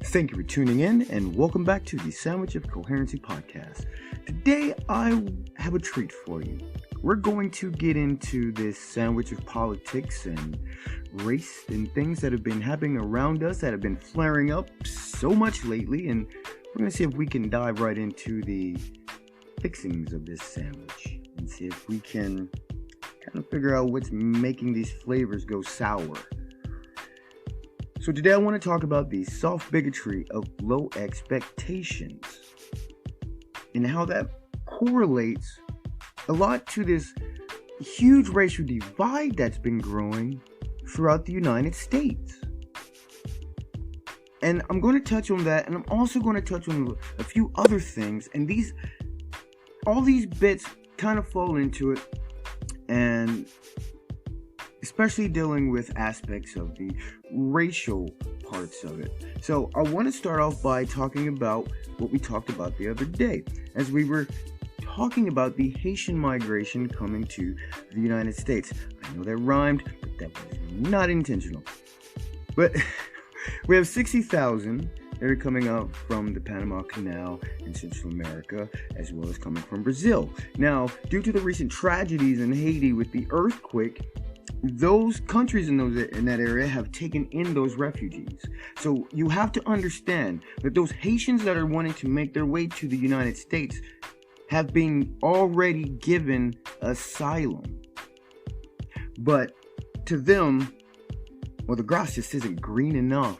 Thank you for tuning in and welcome back to the Sandwich of Coherency podcast. Today I have a treat for you. We're going to get into this sandwich of politics and race and things that have been happening around us that have been flaring up so much lately, and we're going to see if we can dive right into the fixings of this sandwich and see if we can kind of figure out what's making these flavors go sour. So today I want to talk about the soft bigotry of low expectations and how that correlates a lot to this huge racial divide that's been growing throughout the United States. And I'm going to touch on that, and I'm also going to touch on a few other things, and all these bits kind of fall into it, and especially dealing with aspects of the racial parts of it. So I want to start off by talking about what we talked about the other day, as we were talking about the Haitian migration coming to the United States. I know that rhymed, but that was not intentional. But we have 60,000 that are coming up from the Panama Canal in Central America, as well as coming from Brazil. Now, due to the recent tragedies in Haiti with the earthquake, those countries in that area have taken in those refugees. So you have to understand that those Haitians that are wanting to make their way to the United States have been already given asylum. But to them, well, the grass just isn't green enough,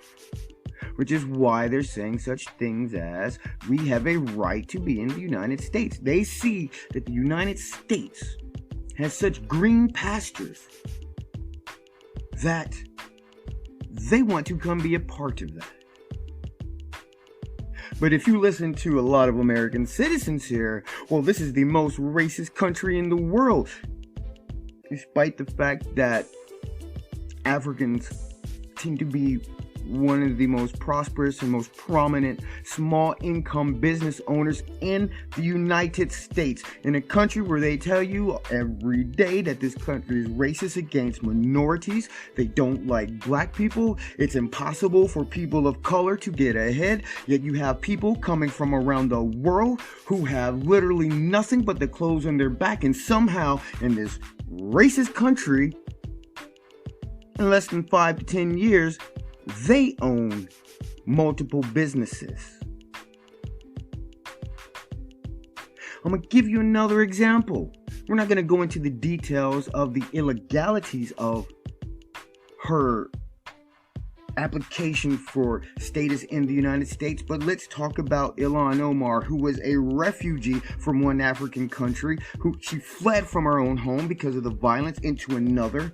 which is why they're saying such things as, we have a right to be in the United States. They see that the United States has such green pastures that they want to come be a part of that. But if you listen to a lot of American citizens here, well, this is the most racist country in the world, despite the fact that Africans seem to be one of the most prosperous and most prominent small income business owners in the United States, in a country where they tell you every day that this country is racist against minorities. They don't like black people. It's impossible for people of color to get ahead. Yet you have people coming from around the world who have literally nothing but the clothes on their back, and somehow in this racist country, in less than 5 to 10 years, they own multiple businesses. I'm going to give you another example. We're not going to go into the details of the illegalities of her application for status in the United States, but let's talk about Ilhan Omar, who was a refugee from one African country, she fled from her own home because of the violence into another,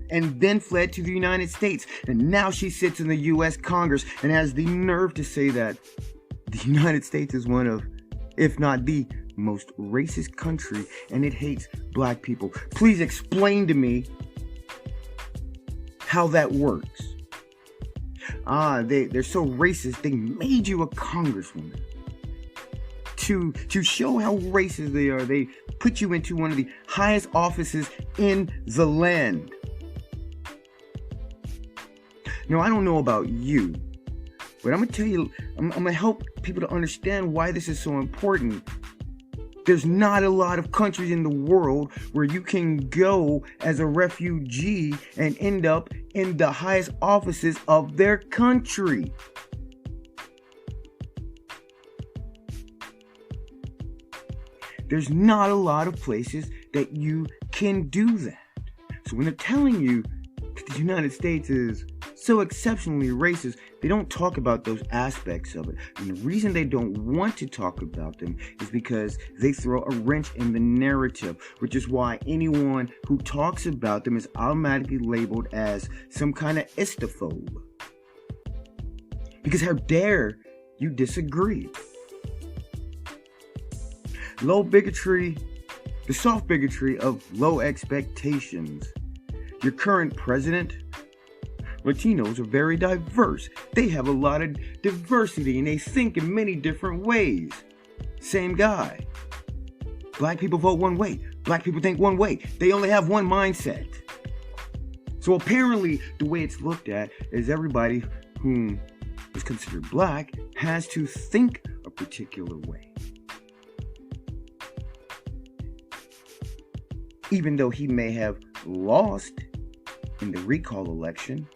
and then fled to the United States. And now she sits in the U.S. Congress and has the nerve to say that the United States is one of, if not the most racist country, and it hates black people. Please explain to me how that works. They're so racist, they made you a congresswoman. To show how racist they are, they put you into one of the highest offices in the land. Now, I don't know about you, but I'm going to tell you, I'm going to help people to understand why this is so important. There's not a lot of countries in the world where you can go as a refugee and end up in the highest offices of their country. There's not a lot of places that you can do that. So when they're telling you that the United States is so exceptionally racist, they don't talk about those aspects of it. And the reason they don't want to talk about them is because they throw a wrench in the narrative, which is why anyone who talks about them is automatically labeled as some kind of istophobe. Because how dare you disagree? Low bigotry, the soft bigotry of low expectations. Your current president, Latinos are very diverse. They have a lot of diversity and they think in many different ways. Same guy. Black people vote one way. Black people think one way. They only have one mindset. So apparently the way it's looked at is everybody whom is considered black has to think a particular way. Even though he may have lost in the recall election,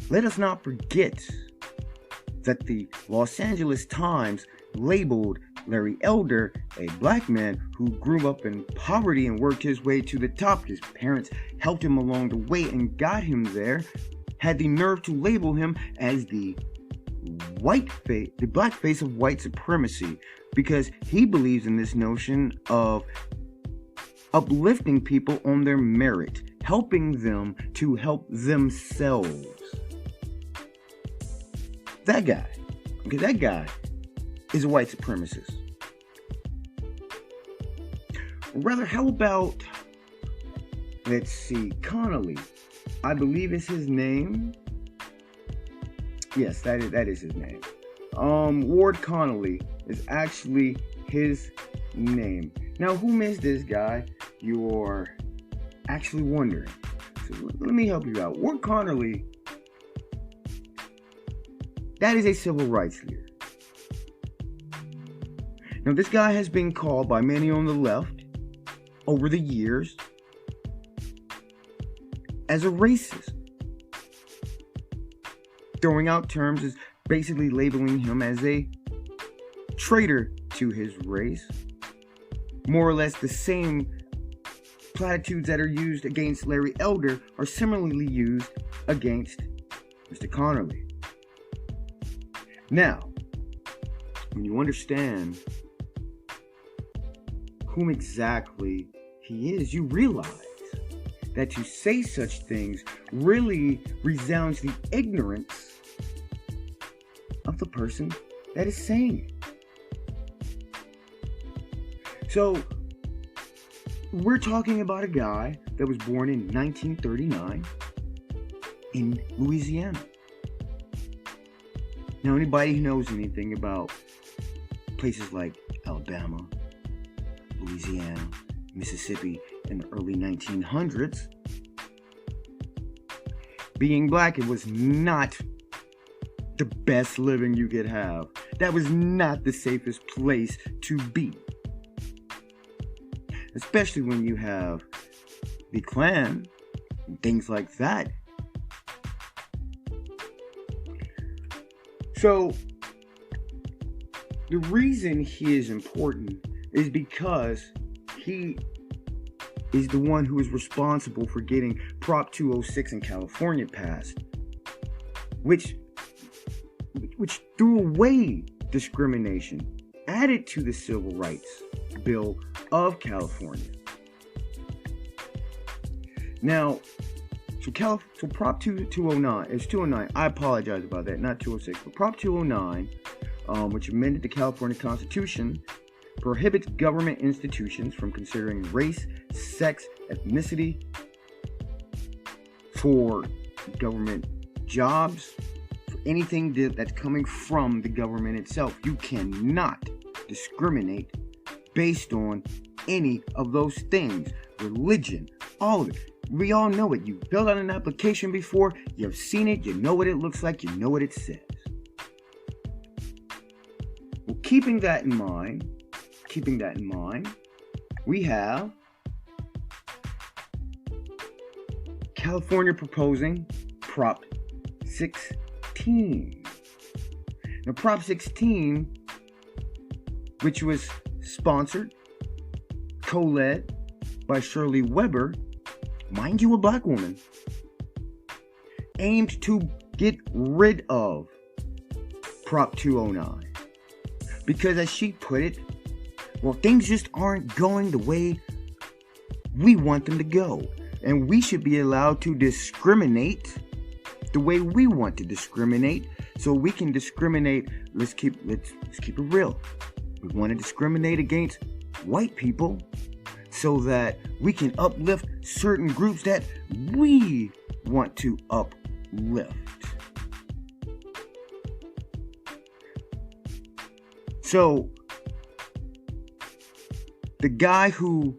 let us not forget that the Los Angeles Times labeled Larry Elder a black man who grew up in poverty and worked his way to the top. His parents helped him along the way and got him there, had the nerve to label him as the black face of white supremacy, because he believes in this notion of uplifting people on their merit, helping them to help themselves. That guy is a white supremacist. Rather, how about, let's see, Connerly? I believe is his name. Yes, that is his name. Ward Connerly is actually his name. Now, who is this guy? You're actually wondering. So let me help you out. Ward Connerly, that is a civil rights leader. Now, this guy has been called by many on the left over the years as a racist, throwing out terms as basically labeling him as a traitor to his race. More or less the same platitudes that are used against Larry Elder are similarly used against Mr. Connerly. Now, when you understand whom exactly he is, you realize that to say such things really resounds the ignorance of the person that is saying it. So, we're talking about a guy that was born in 1939 in Louisiana. Now, anybody who knows anything about places like Alabama, Louisiana, Mississippi in the early 1900s, being black, it was not the best living you could have. That was not the safest place to be. Especially when you have the Klan and things like that. So, the reason he is important is because he is the one who is responsible for getting Prop 206 in California passed, which threw away discrimination, added to the Civil Rights Bill of California. Now, so Prop 209, it's 209, I apologize about that, not 206, but Prop 209, which amended the California Constitution, prohibits government institutions from considering race, sex, ethnicity for government jobs, for anything that's coming from the government itself. You cannot discriminate based on any of those things. Religion, all of it. We all know it. You filled out an application before, you've seen it, you know what it looks like, you know what it says. Well, keeping that in mind, we have California proposing Prop 16. Now, Prop 16, which was sponsored, co-led by Shirley Weber, mind you, a black woman, aimed to get rid of Prop 209. Because as she put it, well, things just aren't going the way we want them to go. And we should be allowed to discriminate the way we want to discriminate. So we can discriminate, let's keep it real. We want to discriminate against white people so that we can uplift certain groups that we want to uplift. So, the guy who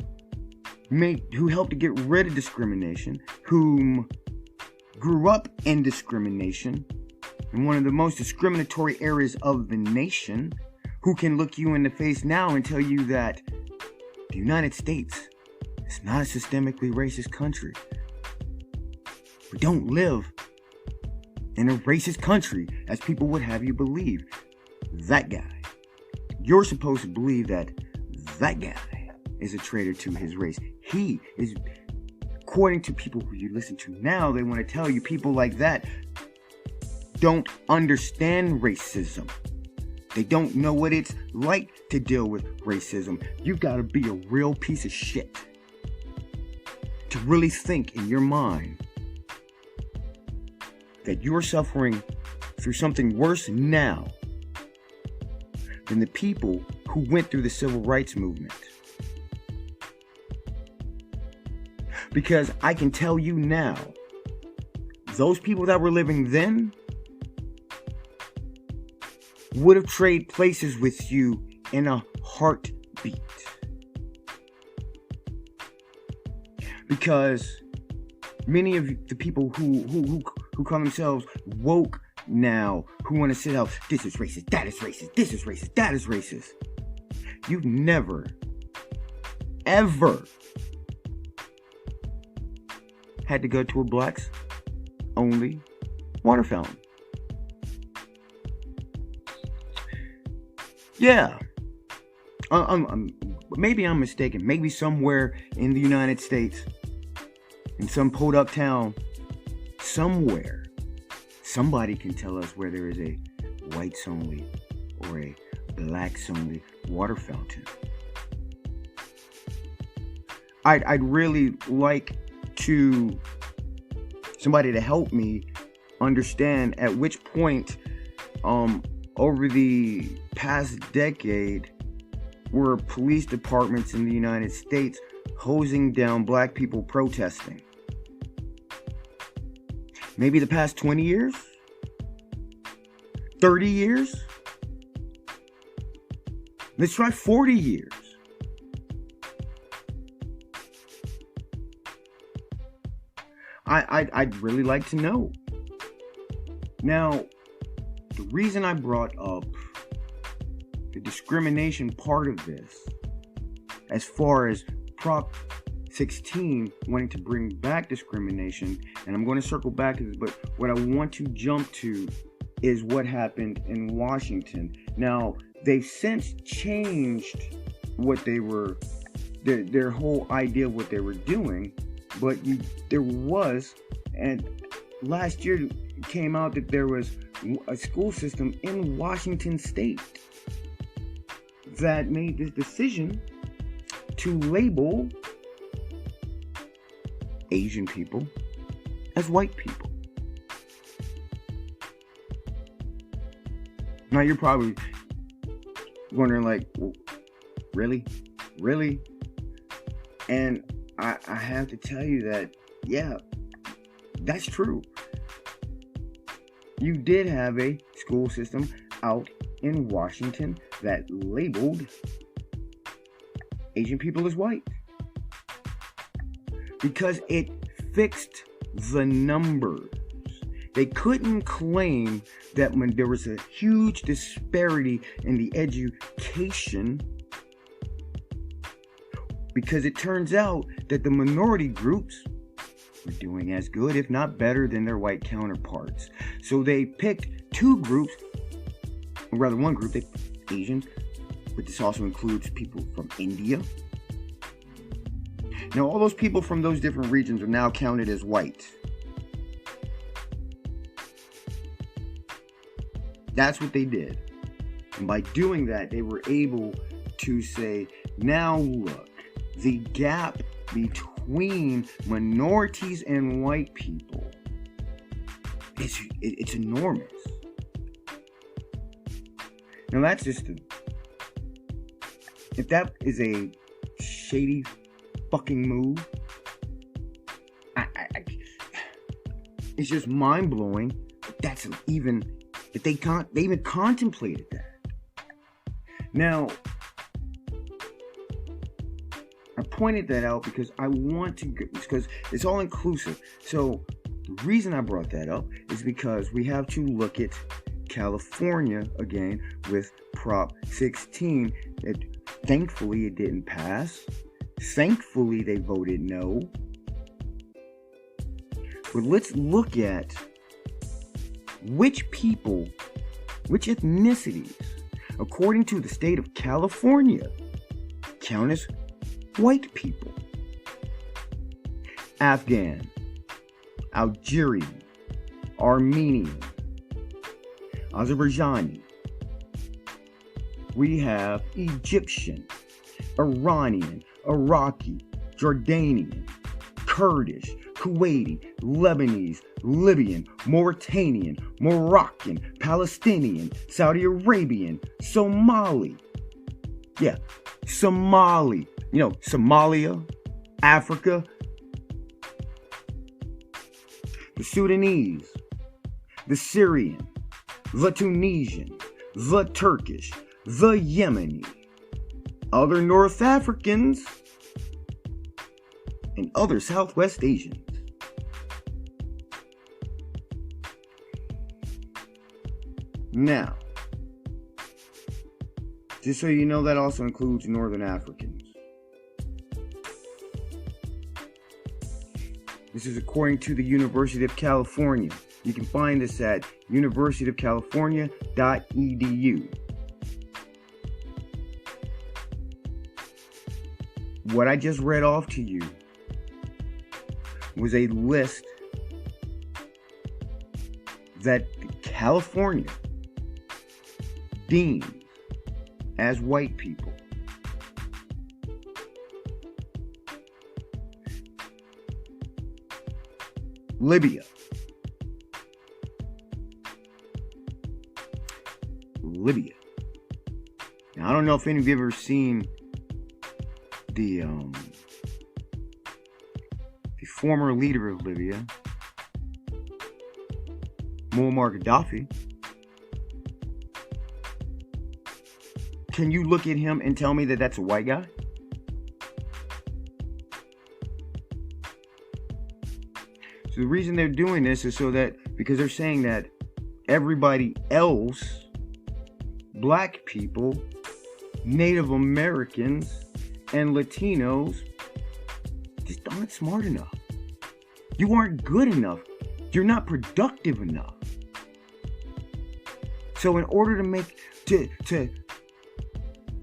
helped to get rid of discrimination, whom grew up in discrimination, in one of the most discriminatory areas of the nation, who can look you in the face now and tell you that the United States is not a systemically racist country. We don't live in a racist country as people would have you believe. That guy. You're supposed to believe that that guy is a traitor to his race. He is, according to people who you listen to now, they want to tell you people like that don't understand racism. They don't know what it's like to deal with racism. You've got to be a real piece of shit to really think in your mind that you're suffering through something worse now than the people who went through the civil rights movement. Because I can tell you now, those people that were living then would have traded places with you in a heartbeat. Because many of the people who call themselves woke now, who want to sit out, this is racist, that is racist, this is racist, that is racist. You've never, ever had to go to a blacks only water fountain. Yeah. Maybe I'm mistaken. Maybe somewhere in the United States, in some podunk town, somewhere, somebody can tell us where there is a whites only or a blacks only water fountain. I'd really like somebody to help me understand at which point over the past decade were police departments in the United States hosing down black people protesting. Maybe the past 20 years? 30 years? Let's try 40 years. I'd really like to know. Now, the reason I brought up the discrimination part of this, as far as Prop 16 wanting to bring back discrimination, and I'm going to circle back to this, but what I want to jump to is what happened in Washington. Now, they've since changed what they were, their whole idea of what they were doing, but there was, and last year it came out that there was a school system in Washington State that made this decision to label Asian people as white people. Now you're probably wondering, like, well, really? And I have to tell you that, yeah, that's true. You did have a school system out in Washington that labeled Asian people as white because it fixed the numbers. They couldn't claim that when there was a huge disparity in the education, because it turns out that the minority groups were doing as good, if not better, than their white counterparts. So they picked two groups, or rather one group, they picked Asians, but this also includes people from India. Now all those people from those different regions are now counted as white. That's what they did. And by doing that, they were able to say, now look, the gap between minorities and white people, it's enormous. Now that's just if that is a shady fucking move, it's just mind-blowing that they even contemplated that. Now, I pointed that out because I want to, because it's all inclusive. So The reason I brought that up is because we have to look at California again with Prop 16. Thankfully, it didn't pass. Thankfully, they voted no. But let's look at which people, which ethnicities, according to the state of California, count as white people. Afghan, Algerian, Armenian, Azerbaijani. We have Egyptian, Iranian, Iraqi, Jordanian, Kurdish, Kuwaiti, Lebanese, Libyan, Mauritanian, Moroccan, Palestinian, Saudi Arabian, Somali. Yeah, Somali. Somalia, Africa. The Sudanese, the Syrian, the Tunisian, the Turkish, the Yemeni, other North Africans, and other Southwest Asians. Now, just so you know, that also includes Northern Africans. This is according to the University of California. You can find this at universityofcalifornia.edu. What I just read off to you was a list that California deems as white people. Libya. Now, I don't know if any of you have ever seen the former leader of Libya, Muammar Gaddafi. Can you look at him and tell me that that's a white guy? So the reason they're doing this is because they're saying that everybody else, black people, Native Americans, and Latinos, just aren't smart enough. You aren't good enough. You're not productive enough. So in order to make,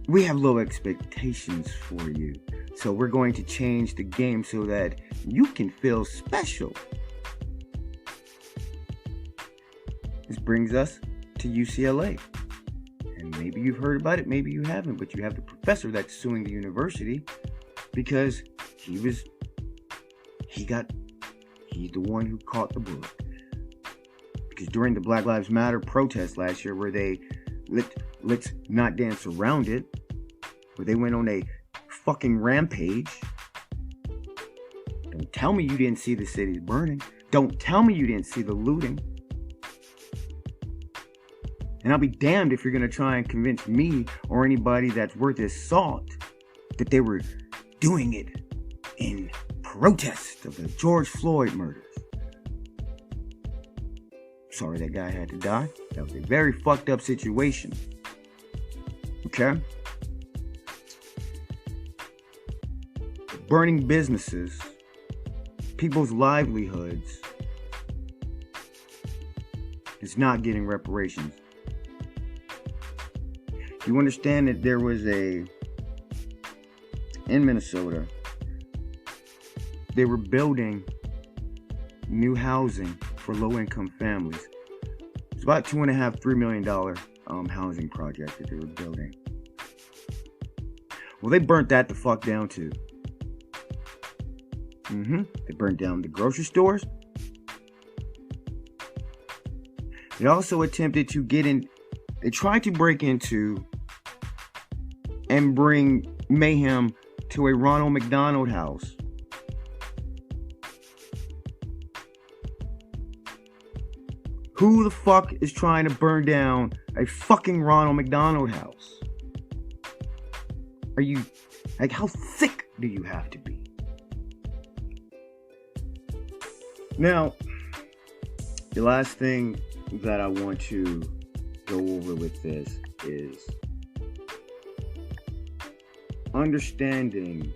we have low expectations for you. So we're going to change the game so that you can feel special. This brings us to UCLA. And maybe you've heard about it, maybe you haven't, but you have the professor that's suing the university because he's the one who caught the bullet. Because during the Black Lives Matter protest last year, where they let's not dance around it, where they went on a fucking rampage. Don't tell me you didn't see the cities burning. Don't tell me you didn't see the looting. And I'll be damned if you're going to try and convince me or anybody that's worth his salt that they were doing it in protest of the George Floyd murders. Sorry that guy had to die. That was a very fucked up situation. Okay? Burning businesses, people's livelihoods, is not getting reparations. You understand that there was in Minnesota, they were building new housing for low-income families. It's about $2.5-3 million housing project that they were building. Well, they burnt that the fuck down too. They burnt down the grocery stores. They also attempted to they tried to break into and bring mayhem to a Ronald McDonald House. Who the fuck is trying to burn down a fucking Ronald McDonald House? Are you, how thick do you have to be? Now, The last thing that I want to go over with this is understanding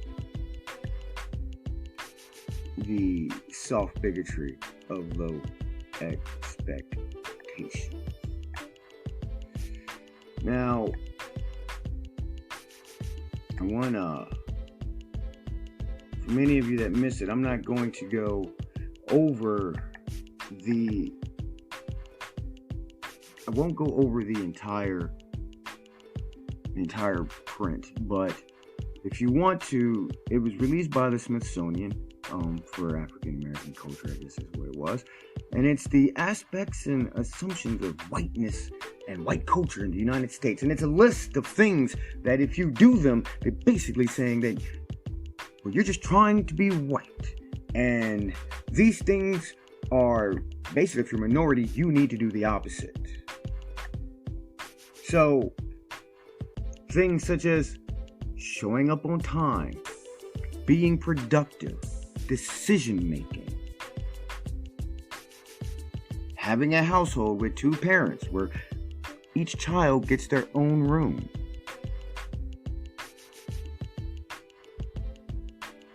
the soft bigotry of low expectations. Now, I want to, for many of you that miss it, I'm not going to go over I won't go over the entire print, but if you want to, it was released by the Smithsonian for African American culture, I guess is what it was, and it's the aspects and assumptions of whiteness and white culture in the United States, and it's a list of things that if you do them, they're basically saying that, well, you're just trying to be white, and these things are basically, if you're a minority, you need to do the opposite. So, things such as showing up on time, being productive, decision making, having a household with 2 parents where each child gets their own room,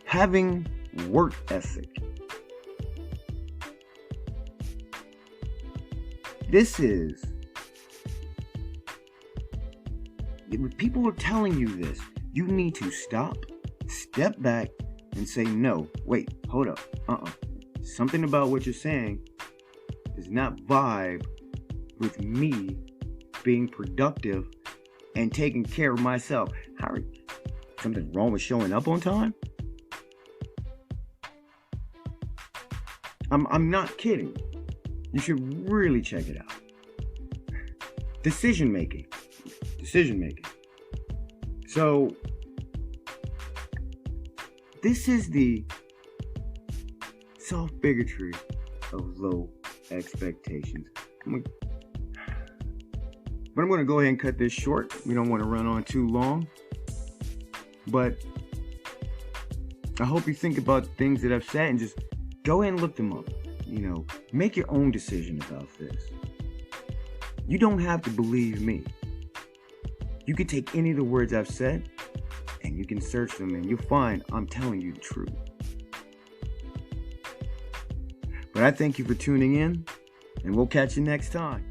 having work ethic. This is, when people are telling you this, you need to stop, step back, and say, no, wait, hold up, something about what you're saying does not vibe with me being productive and taking care of myself. Something wrong with showing up on time? I'm not kidding. You should really check it out. Decision making. So, this is the soft bigotry of low expectations. But I'm going to go ahead and cut this short. We don't want to run on too long. But I hope you think about the things that I've said and just go ahead and look them up. Make your own decision about this. You don't have to believe me. You can take any of the words I've said and you can search them and you'll find I'm telling you the truth. But I thank you for tuning in, and we'll catch you next time.